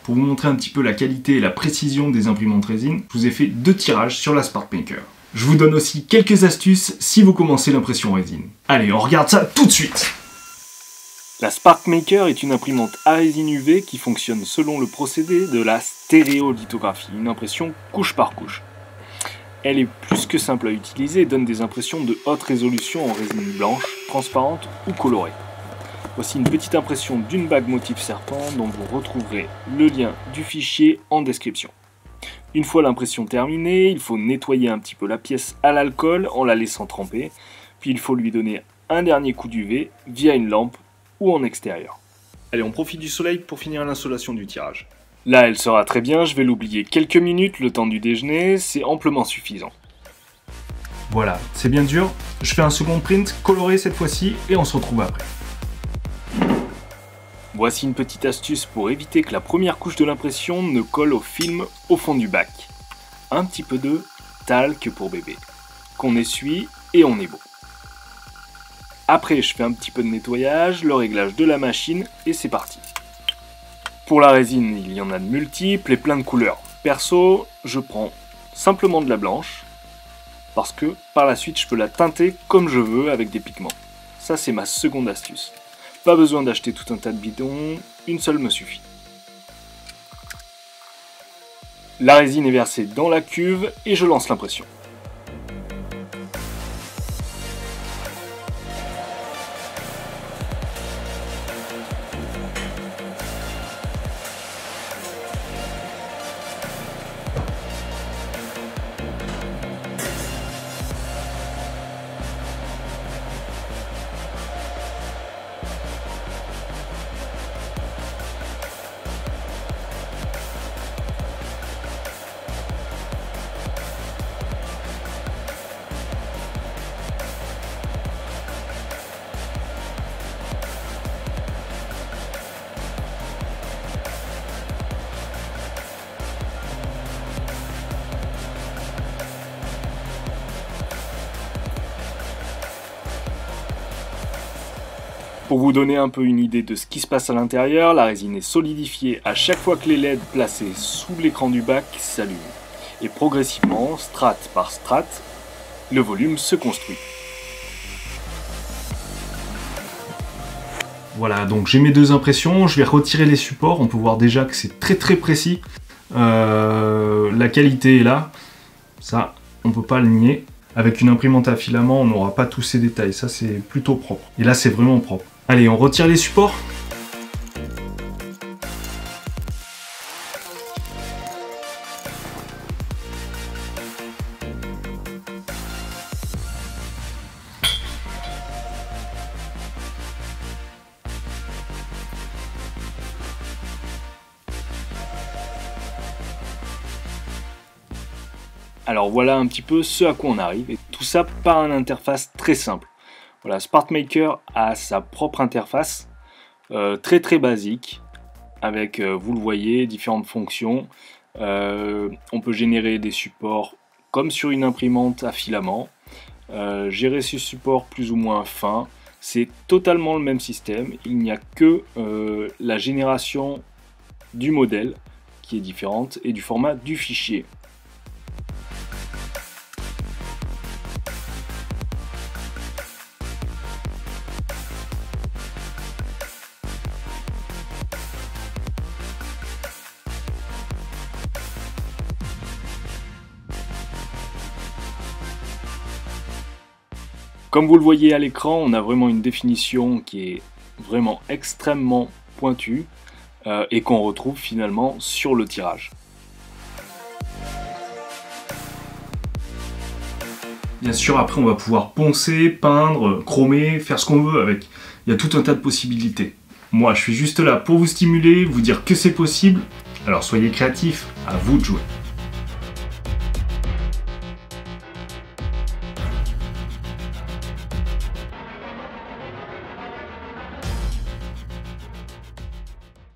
pour vous montrer un petit peu la qualité et la précision des imprimantes résine, je vous ai fait 2 tirages sur la SparkMaker. Je vous donne aussi quelques astuces si vous commencez l'impression résine. Allez, on regarde ça tout de suite! La SparkMaker est une imprimante à résine UV qui fonctionne selon le procédé de la stéréolithographie, une impression couche par couche. Elle est plus que simple à utiliser et donne des impressions de haute résolution en résine blanche, transparente ou colorée. Voici une petite impression d'une bague motif serpent dont vous retrouverez le lien du fichier en description. Une fois l'impression terminée, il faut nettoyer un petit peu la pièce à l'alcool en la laissant tremper, puis il faut lui donner un dernier coup d'UV via une lampe ou en extérieur. Allez, on profite du soleil pour finir l'installation du tirage. Là, elle sera très bien, je vais l'oublier quelques minutes, le temps du déjeuner, c'est amplement suffisant. Voilà, c'est bien dur, je fais un second print coloré cette fois-ci et on se retrouve après. Voici une petite astuce pour éviter que la première couche de l'impression ne colle au film au fond du bac. Un petit peu de talc pour bébé, qu'on essuie et on est beau. Après, je fais un petit peu de nettoyage, le réglage de la machine et c'est parti. Pour la résine, il y en a de multiples et plein de couleurs. Perso, je prends simplement de la blanche parce que par la suite, je peux la teinter comme je veux avec des pigments. Ça, c'est ma seconde astuce. Pas besoin d'acheter tout un tas de bidons, une seule me suffit. La résine est versée dans la cuve et je lance l'impression. Pour vous donner un peu une idée de ce qui se passe à l'intérieur, la résine est solidifiée à chaque fois que les LED placés sous l'écran du bac s'allument. Et progressivement, strate par strate, le volume se construit. Voilà, donc j'ai mes 2 impressions, je vais retirer les supports, on peut voir déjà que c'est très précis. La qualité est là, ça on peut pas le nier. Avec une imprimante à filament, on n'aura pas tous ces détails, ça c'est plutôt propre. Et là c'est vraiment propre. Allez, on retire les supports. Alors voilà un petit peu ce à quoi on arrive, et tout ça par une interface très simple. Voilà, SparkMaker a sa propre interface, très basique, avec, vous le voyez, différentes fonctions. On peut générer des supports comme sur une imprimante à filament, gérer ce support plus ou moins fin. C'est totalement le même système, il n'y a que la génération du modèle qui est différente et du format du fichier. Comme vous le voyez à l'écran, on a vraiment une définition qui est vraiment extrêmement pointue et qu'on retrouve finalement sur le tirage. Bien sûr, après on va pouvoir poncer, peindre, chromer, faire ce qu'on veut avec. Il y a tout un tas de possibilités. Moi, je suis juste là pour vous stimuler, vous dire que c'est possible. Alors soyez créatifs, à vous de jouer.